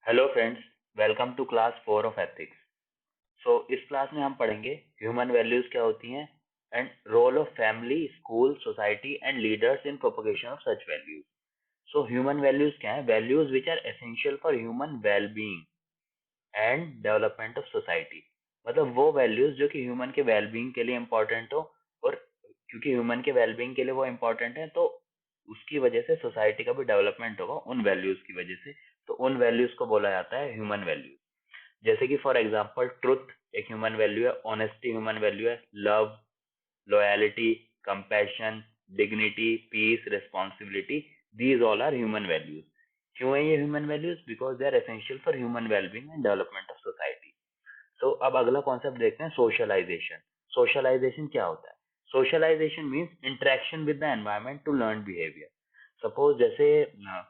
Hello friends, welcome to class 4 of ethics. इस क्लास में हम पढ़ेंगे ह्यूमन वैल्यूज क्या होती हैं and role of family, school, society and leaders in propagation of such values. Human values क्या है? Values which are essential for human wellbeing and development of society. मतलब वो वैल्यूज जो कि ह्यूमन के वेलबींग के लिए इम्पोर्टेंट हो, और क्योंकि ह्यूमन के वेलबींग के लिए वो इम्पोर्टेंट है, तो उसकी वजह से सोसाइटी का भी डेवलपमेंट होगा उन वैल्यूज की वजह से। तो उन वैल्यूज को बोला जाता है ह्यूमन वैल्यूज। जैसे कि फॉर एग्जांपल ट्रुथ एक ह्यूमन वैल्यू है, ऑनेस्टी ह्यूमन वैल्यू है, love, loyalty, compassion, dignity, peace, responsibility, these all are human values. क्यों है ये human values? Because they are essential for human wellbeing and development of society. अब अगला concept देखते हैं, सोशलाइजेशन। सोशलाइजेशन क्या होता है? Socialization means interaction with the environment to learn behaviour. Suppose जैसे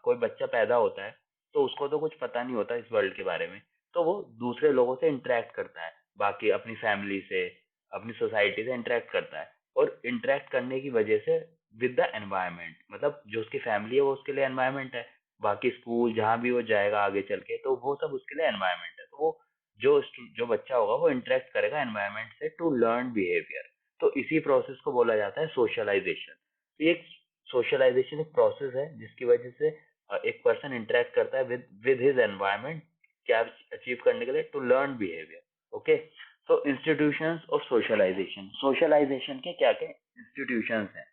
कोई बच्चा पैदा होता है, तो उसको तो कुछ पता नहीं होता इस वर्ल्ड के बारे में, तो वो दूसरे लोगों से इंटरेक्ट करता है, बाकी अपनी फैमिली से, अपनी सोसाइटी से इंटरेक्ट करता है। और इंटरेक्ट करने की वजह से विद द एनवायरमेंट, मतलब जो उसकी फैमिली है वो उसके लिए एनवायरमेंट है, बाकी स्कूल जहाँ भी वो जाएगा आगे चल के, तो वो सब उसके लिए एनवायरमेंट है। तो वो जो बच्चा होगा वो इंटरेक्ट करेगा एनवायरमेंट से टू लर्न बिहेवियर। तो इसी प्रोसेस को बोला जाता है सोशलाइजेशन। तो ये सोशलाइजेशन एक प्रोसेस है जिसकी वजह से एक पर्सन इंटरेक्ट करता है विद विद हिज एनवायरमेंट, क्या अचीव करने के लिए? To learn behaviour. ओके। तो इंस्टीट्यूशंस ऑफ सोशलाइजेशन, सोशलाइजेशन के क्या क्या इंस्टीट्यूशंस हैं?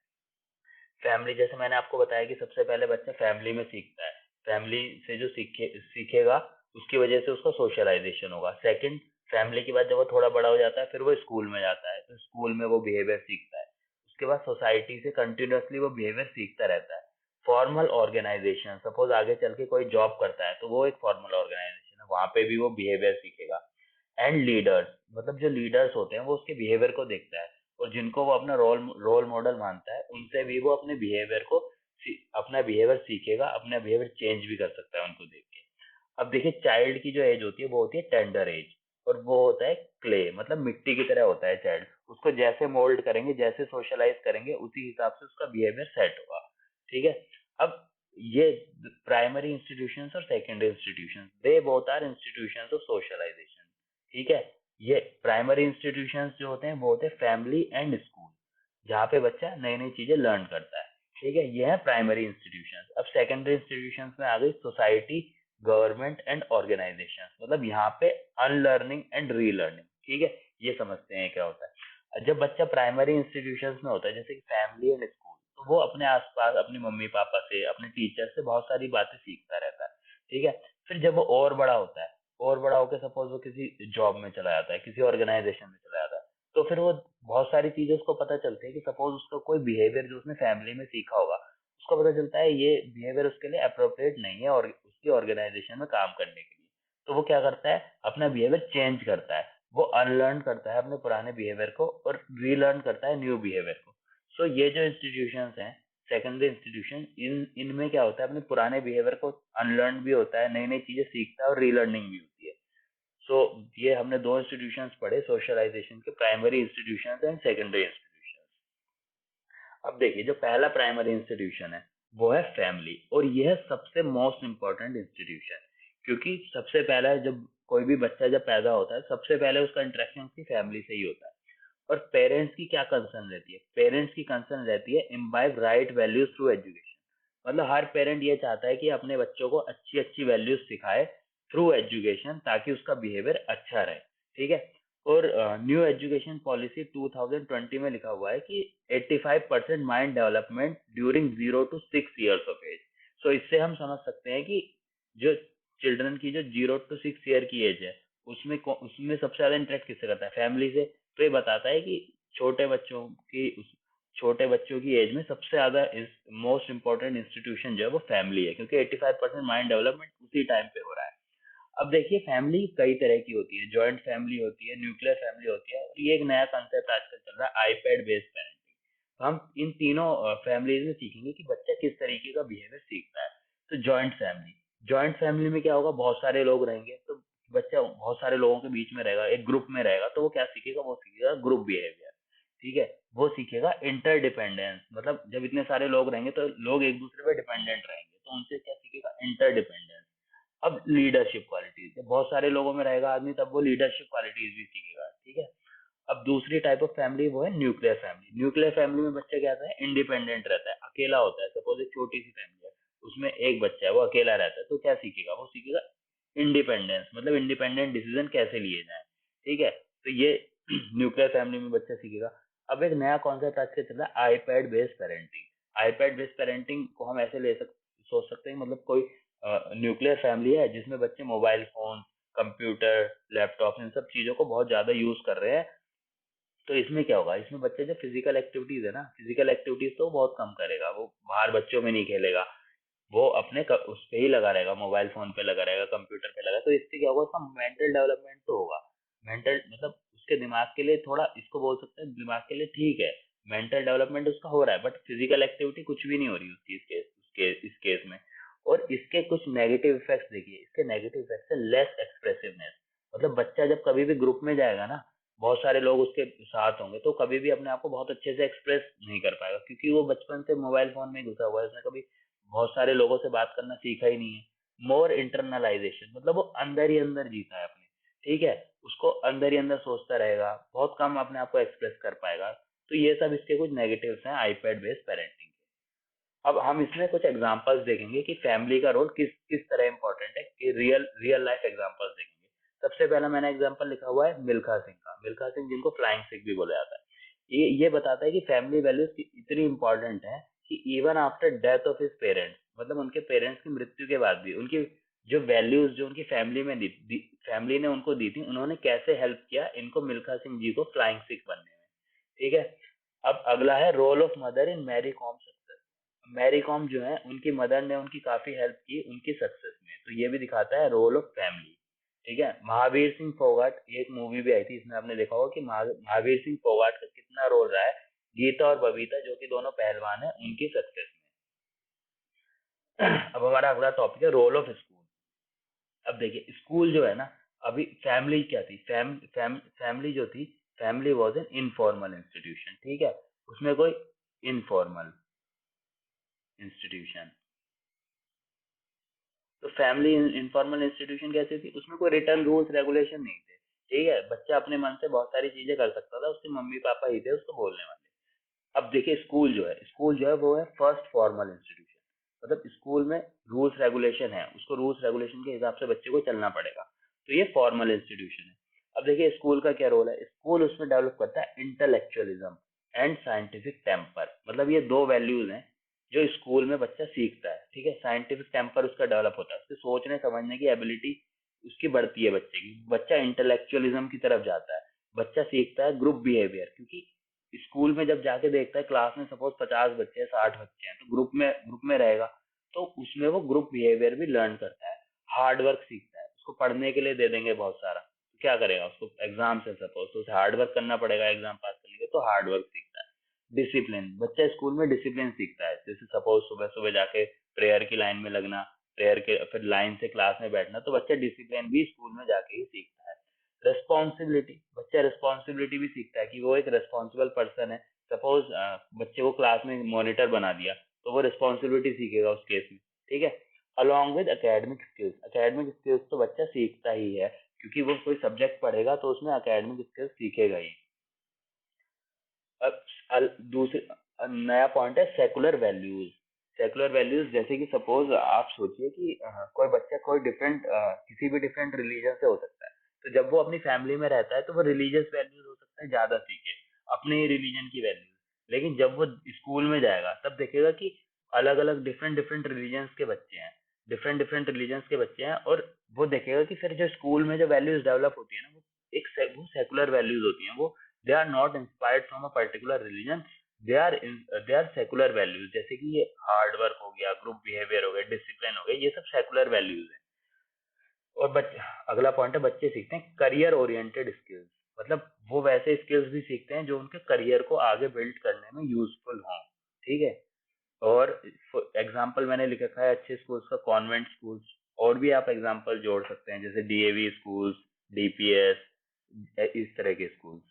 फैमिली, जैसे मैंने आपको बताया कि सबसे पहले बच्चा फैमिली में सीखता है, फैमिली से जो सीखेगा उसकी वजह से उसका सोशलाइजेशन होगा। सेकंड, फैमिली के बाद जब वो थोड़ा बड़ा हो जाता है फिर वो स्कूल में जाता है, तो स्कूल में वो बिहेवियर सीखता है। उसके बाद सोसाइटी से कंटिन्यूअसली वो बिहेवियर सीखता रहता है। फॉर्मल ऑर्गेनाइजेशन, सपोज आगे चल के कोई जॉब करता है तो वो एक फॉर्मल ऑर्गेनाइजेशन है, वहां पे भी वो बिहेवियर सीखेगा। एंड लीडर्स, मतलब जो लीडर्स होते हैं वो उसके बिहेवियर को देखता है, और जिनको वो अपना रोल रोल मॉडल मानता है उनसे भी वो अपना बिहेवियर सीखेगा, अपना बिहेवियर चेंज भी कर सकता है उनको देख के। अब देखिए, चाइल्ड की जो एज होती है वो होती है टेंडर एज, और वो होता है क्ले, मतलब मिट्टी की तरह होता है चाइल्ड। उसको जैसे मोल्ड करेंगे, जैसे सोशलाइज करेंगे, उसी हिसाब से उसका बिहेवियर सेट होगा। ठीक है। अब ये प्राइमरी इंस्टीट्यूशंस और secondary institutions, they both are institutions of socialization. ठीक है। ये प्राइमरी इंस्टीट्यूशंस जो होते हैं वो होते हैं फैमिली एंड स्कूल, जहाँ पे बच्चा नई नई चीजें लर्न करता है। ठीक है, ये है प्राइमरी इंस्टीट्यूशंस। अब सेकेंडरी इंस्टीट्यूशंस में आ गई सोसाइटी, गवर्नमेंट एंड ऑर्गेनाइजेशन, मतलब यहाँ पे अनलर्निंग एंड रीलर्निंग। ठीक है, ये समझते हैं क्या होता है। जब बच्चा प्राइमरी इंस्टीट्यूशंस में होता है, जैसे कि फैमिली एंड स्कूल, तो वो अपने आसपास अपने मम्मी पापा से, अपने टीचर से बहुत सारी बातें सीखता रहता है। ठीक है। फिर जब वो और बड़ा होता है, और बड़ा होकर सपोज वो किसी जॉब में चला जाता है, किसी ऑर्गेनाइजेशन में चला जाता है, तो फिर वो बहुत सारी चीजें उसको पता चलती है कि सपोज उसका कोई बिहेवियर जो उसने फैमिली में सीखा होगा, उसको पता चलता है ये बिहेवियर उसके लिए अप्रोप्रिएट नहीं है और उसकी ऑर्गेनाइजेशन में काम करने के लिए। तो वो क्या करता है? अपना बिहेवियर चेंज करता है, वो अनलर्न करता है अपने पुराने बिहेवियर को और रीलर्न करता है न्यू बिहेवियर को। ये जो इंस्टीट्यूशंस हैं, सेकेंडरी इंस्टीट्यूशन, इनमें क्या होता है? अपने पुराने बिहेवियर को अनलर्न भी होता है, नई नई चीजें सीखता है और रीलर्निंग भी होती है। सो ये हमने दो इंस्टीट्यूशंस पढ़े सोशलाइजेशन के, primary institutions and secondary institutions. अब देखिए, जो पहला प्राइमरी इंस्टीट्यूशन है वो है फैमिली, और यह है सबसे मोस्ट इंपॉर्टेंट इंस्टीट्यूशन, क्योंकि सबसे पहला जब कोई भी बच्चा जब पैदा होता है सबसे पहले उसका इंटरेक्शन उसकी फैमिली से ही होता है। और पेरेंट्स की क्या कंसर्न रहती है? पेरेंट्स की कंसर्न रहती है imbibe right values through education. मतलब हर पेरेंट ये चाहता है कि अपने बच्चों को अच्छी अच्छी वैल्यूज सिखाए थ्रू एजुकेशन, ताकि उसका बिहेवियर अच्छा रहे। ठीक है। और न्यू एजुकेशन पॉलिसी 2020 में लिखा हुआ है कि 85% mind development during 0 to 6 years of age. इससे हम समझ सकते हैं कि जो चिल्ड्रन की जो 0 to 6 year की एज है, उसमें सबसे ज्यादा इंटरेक्ट किससे करता है? फैमिली से। तो ये बताता है कि छोटे बच्चों की छोटे बच्चों की एज में सबसे ज्यादा मोस्ट इंपॉर्टेंट इंस्टीट्यूशन जो है वो फैमिली है, क्योंकि 85% माइंड डेवलपमेंट उसी टाइम पे हो रहा है। अब देखिए, फैमिली कई तरह की होती है, जॉइंट फैमिली होती है, न्यूक्लियर फैमिली होती है, और ये एक नया कंसेप्ट आजकल चल रहा है, आईपैड बेस्ड पेरेंटिंग। तो हम इन तीनों फैमिलीज में सीखेंगे कि बच्चा किस तरीके का बिहेवियर सीखता है। तो जॉइंट फैमिली में क्या होगा? बहुत सारे लोग रहेंगे, तो बच्चा बहुत सारे लोगों के बीच में रहेगा, एक ग्रुप में रहेगा, तो वो क्या सीखेगा? वो सीखेगा ग्रुप बिहेवियर। ठीक है। वो सीखेगा इंटरडिपेंडेंस, मतलब जब इतने सारे लोग रहेंगे तो लोग एक दूसरे पे डिपेंडेंट रहेंगे, तो उनसे क्या सीखेगा? इंटरडिपेंडेंस। अब लीडरशिप क्वालिटीज, बहुत सारे लोगों में रहेगा आदमी तब वो लीडरशिप क्वालिटीज भी सीखेगा, ठीक है। अब दूसरी टाइप ऑफ फैमिली वो है न्यूक्लियर फैमिली। न्यूक्लियर फैमिली में बच्चा क्या होता है, इंडिपेंडेंट रहता है, अकेला होता है। सपोज एक छोटी सी फैमिली है, उसमें एक बच्चा है वो अकेला रहता है, तो क्या सीखेगा, वो सीखेगा इंडिपेंडेंस, मतलब इंडिपेंडेंट डिसीजन कैसे लिए जाए, ठीक है। तो ये न्यूक्लियर फैमिली में बच्चा सीखेगा। अब एक नया कॉन्सेप्ट आज के चल रहा है, iPad based parenting. IPad based parenting को हम ऐसे सोच सकते हैं, मतलब कोई न्यूक्लियर फैमिली है जिसमें बच्चे मोबाइल फोन, कंप्यूटर, लैपटॉप, इन सब चीजों को बहुत ज्यादा यूज कर रहे हैं। तो इसमें क्या होगा, इसमें बच्चे जो फिजिकल एक्टिविटीज है ना, फिजिकल एक्टिविटीज तो बहुत कम करेगा, वो बाहर बच्चों में नहीं खेलेगा, वो अपने उस पे ही लगा रहेगा, मोबाइल फोन पे लगा रहेगा, कंप्यूटर पे लगा। तो इससे क्या होगा, उसका मेंटल डेवलपमेंट तो होगा। मेंटल मतलब उसके दिमाग के लिए थोड़ा, इसको बोल सकते हैं दिमाग के लिए ठीक है, मेंटल डेवलपमेंट उसका हो रहा है, बट फिजिकल एक्टिविटी कुछ भी नहीं हो रही उस चीज के इस केस में। और इसके कुछ नेगेटिव इफेक्ट्स देखिए, इसके नेगेटिव इफेक्ट्स है लेस एक्सप्रेसिवनेस। मतलब बच्चा जब कभी भी ग्रुप में जाएगा ना, बहुत सारे लोग उसके साथ होंगे, तो कभी भी अपने आप को बहुत अच्छे से एक्सप्रेस नहीं कर पाएगा, क्योंकि वो बचपन से मोबाइल फोन में घुसा हुआ है, उसने कभी बहुत सारे लोगों से बात करना सीखा ही नहीं है। मोर इंटरनलाइजेशन, मतलब वो अंदर ही अंदर जीता है अपने, ठीक है, उसको अंदर ही अंदर सोचता रहेगा, बहुत कम अपने आप को एक्सप्रेस कर पाएगा। तो ये सब इसके कुछ नेगेटिव्स हैं आईपैड बेस्ड पेरेंटिंग के। अब हम इसमें कुछ एग्जांपल्स देखेंगे कि फैमिली का रोल किस किस तरह इंपॉर्टेंट है, कि रियल रियल लाइफ एग्जांपल्स देखेंगे। सबसे पहला मैंने एग्जांपल लिखा हुआ है मिल्खा सिंह का। मिल्खा सिंह जिनको फ्लाइंग सिख भी बोला जाता है, ये बताता है कि फैमिली वैल्यूज इतनी इंपॉर्टेंट है कि even after death of his parents, मतलब उनके पेरेंट्स की मृत्यु के बाद भी उनकी जो वैल्यूज जो उनकी फैमिली में फैमिली ने उनको दी थी, उन्होंने कैसे हेल्प किया इनको, मिल्खा सिंह जी को, फ्लाइंग सिख बनने में, ठीक है। अब अगला है role of mother in Mary Kom success. Mary Kom जो है, उनकी मदर ने उनकी काफी हेल्प की उनकी सक्सेस में, तो ये भी दिखाता है रोल ऑफ फैमिली, ठीक है। महावीर सिंह फोगाट, एक मूवी भी आई थी, इसमें आपने देखा होगा कि महावीर सिंह फोगाट का कितना रोल रहा है गीता और बबीता, जो कि दोनों पहलवान है, उनकी सक्सेस में। अब हमारा अगला टॉपिक है रोल ऑफ स्कूल। अब देखिए स्कूल जो है ना, अभी फैमिली क्या थी, फैमिली जो थी, family was an informal institution, ठीक है, उसमें कोई इनफॉर्मल इंस्टीट्यूशन। तो फैमिली इनफॉर्मल इंस्टीट्यूशन कैसी थी, उसमें कोई रिटर्न रूल्स रेगुलेशन नहीं थे, ठीक है, बच्चा अपने मन से बहुत सारी चीजें कर सकता था, उसके मम्मी पापा ही थे उसको बोलने वाले। अब देखिए स्कूल जो है वो है फर्स्ट फॉर्मल इंस्टीट्यूशन, मतलब स्कूल में रूल्स रेगुलेशन है, उसको रूल्स रेगुलेशन के हिसाब से बच्चे को चलना पड़ेगा, तो ये फॉर्मल इंस्टीट्यूशन है। अब देखिए स्कूल का क्या रोल है, स्कूल उसमें डेवलप करता है इंटेलेक्चुअलिज्म एंड साइंटिफिक टेम्पर, मतलब ये दो वैल्यूज हैं जो स्कूल में बच्चा सीखता है, ठीक है। साइंटिफिक टेम्पर उसका डेवलप होता है, उसके सोचने समझने की एबिलिटी उसकी बढ़ती है बच्चे की, बच्चा इंटेलेक्चुअलिज्म की तरफ जाता है, बच्चा सीखता है ग्रुप बिहेवियर, क्योंकि स्कूल में जब जाके देखता है क्लास में सपोज 50 बच्चे हैं, 60 बच्चे हैं, तो ग्रुप में रहेगा, तो उसमें वो ग्रुप बिहेवियर भी लर्न करता है, हार्ड वर्क सीखता है। उसको पढ़ने के लिए दे देंगे बहुत सारा, तो क्या करेगा, उसको एग्जाम से सपोज तो उसे हार्ड वर्क करना पड़ेगा एग्जाम पास करने के, तो हार्ड वर्क सीखता है। डिसिप्लिन, बच्चा स्कूल में डिसिप्लिन सीखता है, जैसे सपोज सुबह सुबह जाके प्रेयर की लाइन में लगना, प्रेयर के फिर लाइन से क्लास में बैठना, तो बच्चा डिसिप्लिन भी स्कूल में जाके ही सीखता है। रिस्पॉन्सिबिलिटी, बच्चा रिस्पॉन्सिबिलिटी भी सीखता है कि वो एक रिस्पॉन्सिबल पर्सन है। सपोज बच्चे को क्लास में मॉनिटर बना दिया, तो वो रिस्पॉन्सिबिलिटी सीखेगा उस केस में, ठीक है। Along with academic skills, academic skills तो बच्चा सीखता ही है, क्योंकि वो कोई सब्जेक्ट पढ़ेगा तो उसमें एकेडमिक स्किल्स सीखेगा ही। अब दूसरे नया पॉइंट है सेकुलर वैल्यूज। सेकुलर वैल्यूज जैसे कि सपोज आप सोचिए कि कोई बच्चा कोई किसी भी डिफरेंट रिलीजन से हो सकता है, तो जब वो अपनी फैमिली में रहता है तो वो रिलीजियस वैल्यूज हो सकता है ज्यादा सीखे, अपने ही रिलीजन की वैल्यूज। लेकिन जब वो स्कूल में जाएगा तब देखेगा कि अलग अलग डिफरेंट डिफरेंट रिलीजन्स के बच्चे हैं, डिफरेंट डिफरेंट रिलीजन्स के बच्चे हैं, और वो देखेगा कि फिर जो स्कूल में जो वैल्यूज डेवलप होती है ना, वो सेकुलर वैल्यूज होती हैं, वो they are not inspired from a particular religion, they are secular values, जैसे कि ये हार्ड वर्क हो गया, ग्रुप बिहेवियर हो गया, डिसिप्लिन हो गया, ये सब सेकुलर वैल्यूज हैं। और अगला पॉइंट है बच्चे सीखते हैं करियर ओरिएंटेड स्किल्स, मतलब वो वैसे स्किल्स भी सीखते हैं जो उनके करियर को आगे बिल्ड करने में यूजफुल हों, ठीक है। और एग्जाम्पल मैंने लिख रखा है अच्छे स्कूल्स का, कॉन्वेंट स्कूल्स, और भी आप एग्जाम्पल जोड़ सकते हैं जैसे डीएवी स्कूल्स, डीपीएस, इस तरह के स्कूल्स।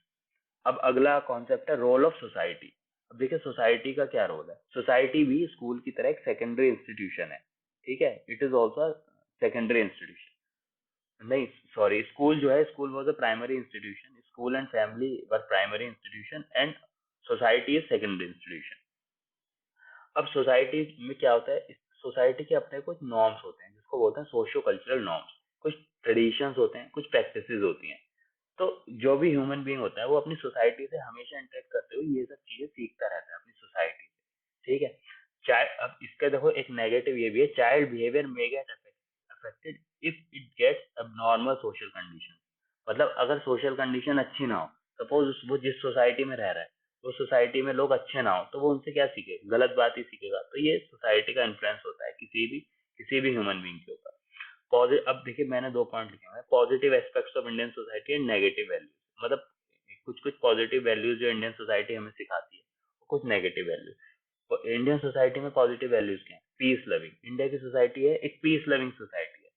अब अगला कॉन्सेप्ट है रोल ऑफ सोसाइटी। अब देखिए सोसाइटी का क्या रोल है, सोसाइटी भी स्कूल की तरह एक सेकेंडरी इंस्टीट्यूशन है, ठीक है, it is also secondary institution, नहीं सॉरी, स्कूल जो है, school was a primary institution, school and family were primary institution and society is secondary institution. अब सोसाइटी में क्या होता है, सोसाइटी के अपने कुछ नॉर्म्स होते हैं जिसको बोलते हैं सोशियो कल्चरल नॉर्म्स, कुछ ट्रेडिशंस होते हैं, कुछ प्रैक्टिसेस होती हैं। तो जो भी ह्यूमन बीइंग होता है वो अपनी सोसाइटी से हमेशा इंटरेक्ट करते हुए ये सब चीजें सीखता रहता है अपनी सोसाइटी से, ठीक है। चाहे अब इसका देखो एक नेगेटिव ये भी है, child behaviour may get affected if it gets abnormal social condition. मतलब अगर सोशल कंडीशन अच्छी ना हो, सपोज वो जिस सोसाइटी में रह रहा है वो सोसाइटी में लोग अच्छे ना हो, तो वो उनसे क्या सीखेगा, गलत बात ही सीखेगा। तो ये सोसाइटी का इन्फ्लुएंस होता है किसी भी ह्यूमन बीइंग के ऊपर। पॉजिटिव, अब देखिए मैंने 2 पॉइंट लिखे हुए हैं, positive aspects of Indian society and negative values. मतलब कुछ कुछ पॉजिटिव वैल्यूज जो इंडियन सोसाइटी हमें सिखाती है, कुछ नेगेटिव वैल्यूज। तो इंडियन सोसाइटी में पॉजिटिव वैल्यूज क्या है, पीस लविंग, इंडिया की सोसाइटी है एक पीस लविंग सोसाइटी है।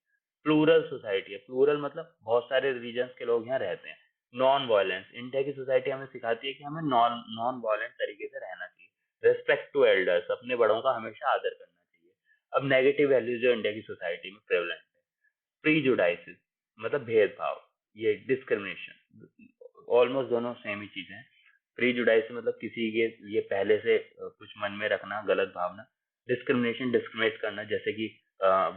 प्लूरल सोसाइटी है, प्लूरल मतलब बहुत सारे रिलीजन्स के लोग यहाँ रहते हैं। नॉन वायलेंस, इंडिया की सोसाइटी हमें सिखाती है कि हमें नॉन नॉन वायलेंट तरीके से रहना चाहिए। रिस्पेक्ट टू एल्डर्स, अपने बड़ों का हमेशा आदर करना चाहिए। अब नेगेटिव वैल्यूज जो इंडिया की सोसाइटी में प्रेवलेंट है, प्रीजुडाइसिस मतलब भेदभाव, ये डिस्क्रिमिनेशन, ऑलमोस्ट दोनों सेम ही चीजें हैं। प्रीजुडाइसिस मतलब किसी के लिए पहले से कुछ मन में रखना, गलत भावना। डिस्क्रिमिनेशन, डिस्क्रिमिनेट करना, जैसे कि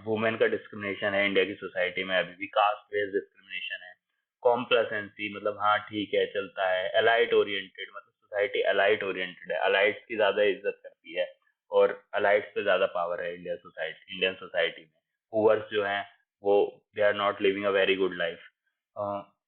वुमेन का डिस्क्रिमिनेशन है इंडिया की सोसाइटी में अभी भी, कास्ट बेस्ड डिस्क्रिमिनेशन है। कॉम्प्लासेंसी मतलब हाँ ठीक है चलता है। अलाइट ओरिएंटेड मतलब सोसाइटी अलाइट ओरिएंटेड है, अलाइट्स की ज्यादा इज्जत करती है और अलाइट्स पे ज्यादा पावर है इंडियन सोसाइटी में। पुअर्स जो हैं वो they are not living a very good life.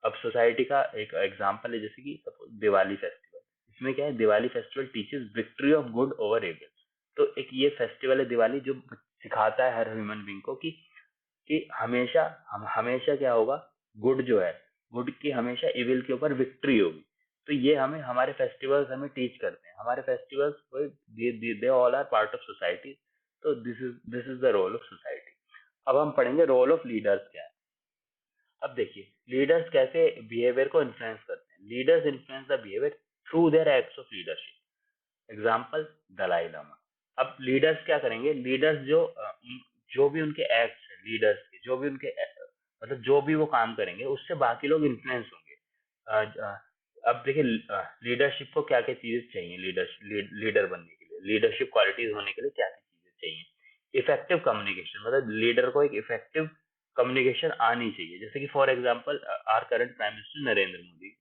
अब सोसाइटी का एक एग्जांपल है, जैसे कि सपोज दिवाली फेस्टिवल। इसमें क्या है, Diwali festival teaches victory of good over evil. तो एक ये फेस्टिवल है दिवाली जो सिखाता है हर ह्यूमन बीइंग को कि हमेशा हमेशा क्या होगा, गुड जो है, गुड की हमेशा इविल के ऊपर विक्ट्री होगी। तो ये हमें हमारे फेस्टिवल्स हमें टीच करते हैं। हमारे festivals they all are part of society. तो this is the role of society. अब हम पढ़ेंगे रोल ऑफ लीडर्स क्या है। अब देखिए लीडर्स कैसे बिहेवियर को इन्फ्लुएंस करते हैं। Leaders influence the behaviour through their acts of leadership. Example Dalai Lama. अब लीडर्स क्या करेंगे, लीडर्स जो भी उनके एक्ट्स है, लीडर्स के जो भी मतलब जो भी वो काम करेंगे उससे बाकी लोग इन्फ्लुएंस होंगे। अब देखिए लीडरशिप को क्या क्या चीजें चाहिए, लीडर बनने के लिए, लीडरशिप क्वालिटीज होने के लिए क्या क्या चीजें चाहिए। इफेक्टिव कम्युनिकेशन मतलब लीडर को एक इफेक्टिव कम्युनिकेशन आनी चाहिए। जैसे कि for example our current prime minister Narendra Modi,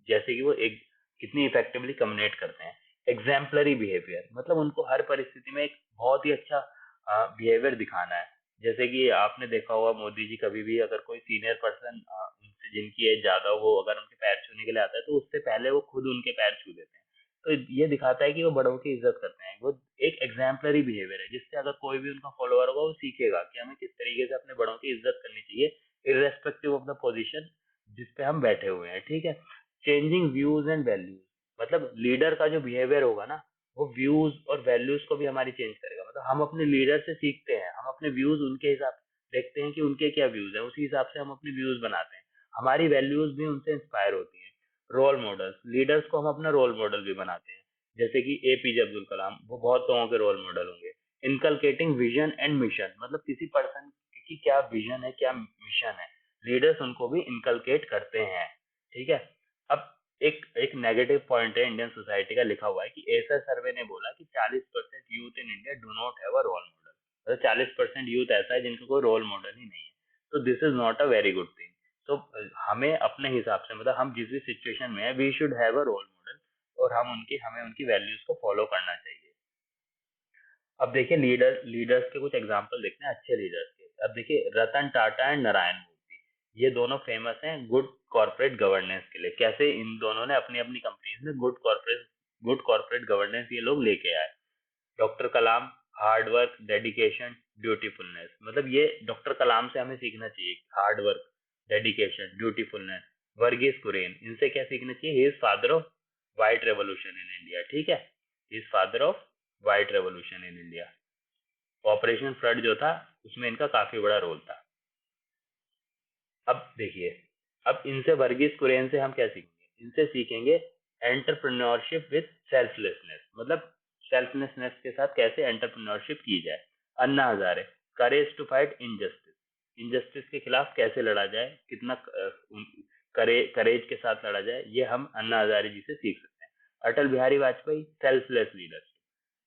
जैसे कि वो एक कितनी इफेक्टिवली कम्युनिकेट करते हैं। एग्जाम्पलरी बिहेवियर मतलब उनको हर परिस्थिति में एक बहुत ही अच्छा बिहेवियर दिखाना है। जैसे कि आपने देखा होगा मोदी जी कभी भी अगर कोई सीनियर पर्सन उनसे जिनकी एज ज्यादा हो, वो अगर उनके पैर छूने के लिए आता है तो उससे पहले वो खुद उनके पैर छू देते हैं। तो ये दिखाता है कि वो बड़ों की इज्जत करते हैं। वो एक एग्जाम्पलरी बिहेवियर है जिससे अगर कोई भी उनका फॉलोअर होगा वो सीखेगा कि हमें किस तरीके से अपने बड़ों की इज्जत करनी चाहिए, इर्रेस्पेक्टिव ऑफ द पोजीशन जिस पे हम बैठे हुए हैं, ठीक है। चेंजिंग व्यूज एंड वैल्यूज मतलब लीडर का जो बिहेवियर होगा ना, वो व्यूज और वैल्यूज को भी हमारी चेंज करेगा। मतलब हम अपने लीडर से सीखते हैं, हम अपने व्यूज उनके हिसाब देखते हैं कि उनके क्या व्यूज हैं, उसी हिसाब से हम अपने व्यूज बनाते हैं। हमारी वैल्यूज भी उनसे इंस्पायर होती हैं। रोल मॉडल्स, लीडर्स को हम अपना रोल मॉडल भी बनाते हैं। जैसे कि एपीजे अब्दुल कलाम, वो बहुत लोगों के रोल मॉडल होंगे। इनकलकेटिंग विजन एंड मिशन मतलब किसी पर्सन की क्या विजन है, क्या मिशन है, लीडर्स उनको भी इनकलकेट करते हैं, ठीक है। अब एक नेगेटिव पॉइंट है इंडियन सोसाइटी का, लिखा हुआ है कि ऐसा सर्वे ने बोला कि 40% youth in India do not have a role model. मतलब 40% यूथ ऐसा है जिनका कोई रोल मॉडल ही नहीं है। तो this is not a very good thing. तो हमें अपने हिसाब से मतलब हम जिस भी सिचुएशन में है we should have a role model और हमें उनकी वैल्यूज को फॉलो करना चाहिए। अब देखिए लीडर्स के कुछ एग्जांपल देखते हैं अच्छे लीडर्स के। अब देखिए रतन टाटा एंड नारायण मूर्ति, ये दोनों फेमस हैं गुड कॉर्पोरेट गवर्नेंस के लिए। कैसे इन दोनों ने अपनी अपनी कंपनीज में गुड कॉर्पोरेट गवर्नेंस ये लोग लेके आए। Doctor Kalam, hard work, dedication, dutifulness मतलब ये डॉक्टर कलाम से हमें सीखना चाहिए, hard work, dedication, dutifulness. Verghese Kurien, इनसे क्या सीखना चाहिए, he is father of white revolution in India, ठीक है। He is father of white revolution in India. Operation flood जो था उसमें इनका काफी बड़ा रोल था। अब देखिए, अब इनसे वर्गीज कुरियन से हम क्या सीखेंगे, इनसे सीखेंगे एंटरप्रेन्योरशिप विद सेल्फलेसनेस मतलब सेल्फलेसनेस के साथ कैसे एंटरप्रेन्योरशिप की जाए। Anna Hazare, courage to fight injustice, injustice के खिलाफ कैसे लड़ा जाए, कितना करेज के साथ लड़ा जाए, ये हम अन्ना हजारे जी से सीख सकते हैं। Atal Bihari Vajpayee selfless leadership,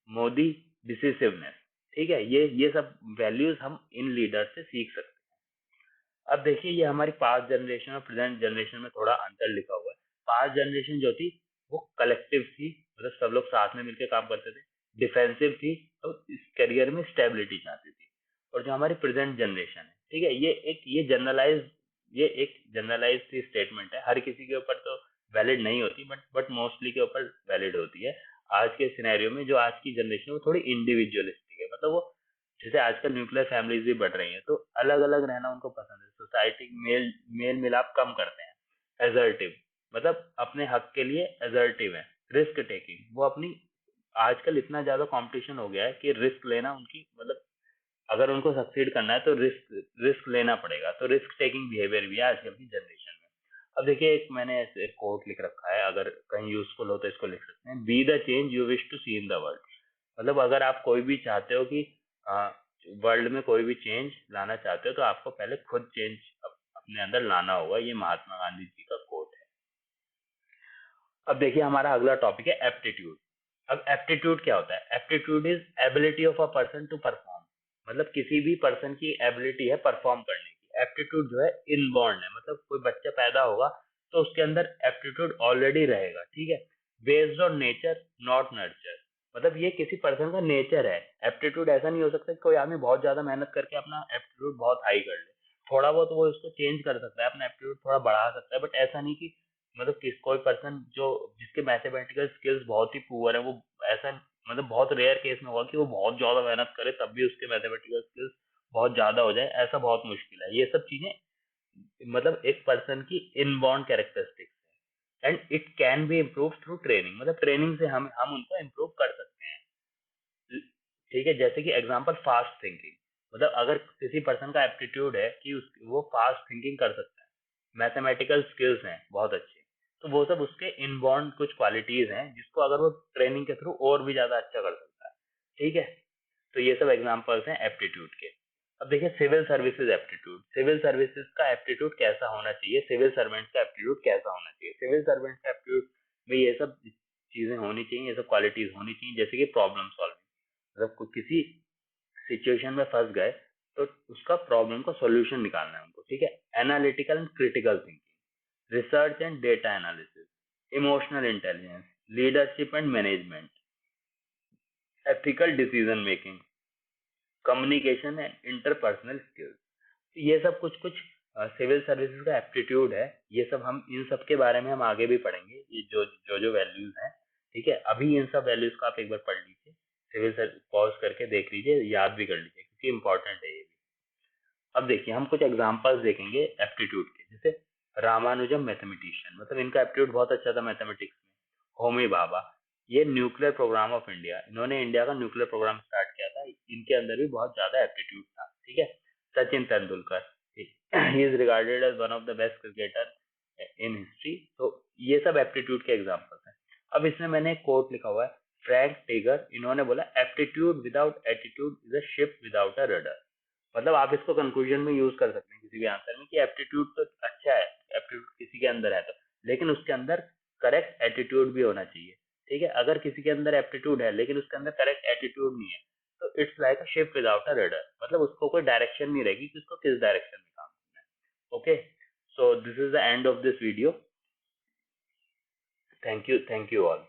Modi decisiveness, ठीक है, ये सब वैल्यूज हम इन लीडर से सीख सकते हैं। अब देखिए ये हमारी पास्ट जनरेशन और प्रेजेंट जनरेशन में थोड़ा अंतर लिखा हुआ है। पास्ट जनरेशन जो थी वो कलेक्टिव थी, मतलब सब लोग साथ में मिलकर काम करते थे, डिफेंसिव थी और इस करियर में स्टेबिलिटी चाहती थी। और जो हमारी प्रेजेंट जनरेशन है, ठीक है, ये एक जनरलाइज सी स्टेटमेंट है, हर किसी के ऊपर तो वैलिड नहीं होती, बट मोस्टली के ऊपर वैलिड होती है। आज के सिनेरियो में जो आज की जनरेशन है वो थोड़ी इंडिविजुअलिस्टिक है, मतलब वो जैसे आजकल न्यूक्लियर फैमिलीज भी बढ़ रही हैं तो अलग अलग रहना उनको पसंद है, सोसाइटी मेल मेल मिलाप कम करते हैं, एजर्टिव, मतलब अपने हक के लिए एजर्टिव है, रिस्क टेकिंग, वो अपनी, आजकल इतना ज्यादा कंपटीशन हो गया है कि रिस्क लेना उनकी, मतलब अगर उनको सक्सीड करना है तो रिस्क रिस्क लेना पड़ेगा, तो रिस्क टेकिंग बिहेवियर भी है आजकल की जनरेशन में। अब देखिए एक मैंने ऐसे कोट लिख रखा है, अगर कहीं यूजफुल हो तो इसको लिख सकते हैं, be the change you wish to see in the world. मतलब अगर आप कोई भी चाहते हो कि वर्ल्ड में कोई भी चेंज लाना चाहते हो तो आपको पहले खुद चेंज अपने अंदर लाना होगा, ये महात्मा गांधी जी का कोट है। अब देखिए हमारा अगला टॉपिक है एप्टीट्यूड। अब एप्टीट्यूड क्या होता है? Aptitude is ability of a person to perform, मतलब किसी भी पर्सन की एबिलिटी है परफॉर्म करने की। एप्टीट्यूड जो है इनबॉर्न है, मतलब कोई बच्चा पैदा होगा तो उसके अंदर एप्टीट्यूड ऑलरेडी रहेगा, ठीक है, based on nature not nurture, मतलब ये किसी पर्सन का नेचर है। एप्टीट्यूड ऐसा नहीं हो सकता कि कोई आदमी बहुत ज्यादा मेहनत करके अपना एप्टीट्यूड बहुत हाई कर ले, थोड़ा बहुत वो उसको चेंज कर सकता है, अपना एप्टीट्यूड थोड़ा बढ़ा सकता है, बट ऐसा नहीं कि मतलब किस कोई पर्सन जो जिसके मैथमेटिकल स्किल्स बहुत ही पुअर है, वो ऐसा, मतलब बहुत रेयर केस में होगा कि वो बहुत ज्यादा मेहनत करे तब भी उसके मैथमेटिकल स्किल्स बहुत ज्यादा हो जाए, ऐसा बहुत मुश्किल है। ये सब चीजें मतलब एक पर्सन की इनबॉर्न कैरेक्टरिस्टिक्स है and it can be improve through training, मतलब ट्रेनिंग से हम उनको इम्प्रूव कर सकते हैं, ठीक है। जैसे कि एग्जांपल फास्ट थिंकिंग, मतलब अगर किसी पर्सन का एप्टीट्यूड है कि वो फास्ट थिंकिंग कर सकता है, मैथमेटिकल स्किल्स हैं बहुत अच्छे, तो वो सब उसके इनबॉर्न कुछ क्वालिटीज हैं जिसको अगर वो ट्रेनिंग के थ्रू और भी ज्यादा अच्छा कर सकता है, ठीक है। तो ये सब एग्जांपल्स हैं एप्टीट्यूड के। अब देखिए civil services aptitude, civil services का एप्टीट्यूड कैसा होना चाहिए, सिविल सर्वेंट का एप्टीट्यूड कैसा होना चाहिए। सिविल सर्वेंट का एप्टीट्यूड में ये सब चीजें होनी चाहिए, ये सब क्वालिटीज होनी चाहिए, जैसे कि प्रॉब्लम सॉल्विंग, मतलब किसी सिचुएशन में फंस गए तो उसका प्रॉब्लम का सॉल्यूशन निकालना है उनको, ठीक है। Analytical and critical thinking, research and data analysis, emotional intelligence, leadership and management, ethical decision making, communication and interpersonal skills, ये सब कुछ कुछ सिविल सर्विसेज का एप्टीट्यूड है। ये सब हम इन सब के बारे में हम आगे भी पढ़ेंगे, ये जो वैल्यूज हैं, ठीक है। अभी इन सब वैल्यूज को आप एक बार पढ़ लीजिए, सिविल सर्विस पॉज करके देख लीजिए, याद भी कर लीजिए क्योंकि इंपॉर्टेंट है ये भी। अब देखिए हम कुछ एग्जांपल्स देखेंगे एप्टीट्यूड के, जैसे रामानुजम मैथमेटिशियन, मतलब इनका एप्टीट्यूड बहुत अच्छा था मैथमेटिक्स में। होमी भाभा, ये न्यूक्लियर प्रोग्राम ऑफ इंडिया, इन्होंने इंडिया का न्यूक्लियर प्रोग्राम स्टार्ट किया था, इनके अंदर भी बहुत ज्यादा एप्टीट्यूड था, ठीक है। Sachin Tendulkar, he is regarded as one of the best cricketer in history, तो ये सब एप्टीट्यूड के एग्जांपल्स हैं। अब इसमें मैंने एक कोट लिखा हुआ है, फ्रैंक टेगर, इन्होंने बोला aptitude without attitude is a ship without a rudder, मतलब आप इसको कंक्लूजन में यूज कर सकते हैं किसी भी आंसर में कि एप्टीट्यूड तो अच्छा है, एप्टीट्यूड किसी के अंदर है तो, लेकिन उसके अंदर करेक्ट एटीट्यूड भी होना चाहिए, ठीक है। अगर किसी के अंदर एप्टीट्यूड है लेकिन उसके अंदर करेक्ट एटीट्यूड नहीं है तो it's like a ship without a rudder, मतलब उसको कोई डायरेक्शन नहीं रहेगी कि उसको किस डायरेक्शन में काम करना है। Okay, so this is the end of this video, thank you all.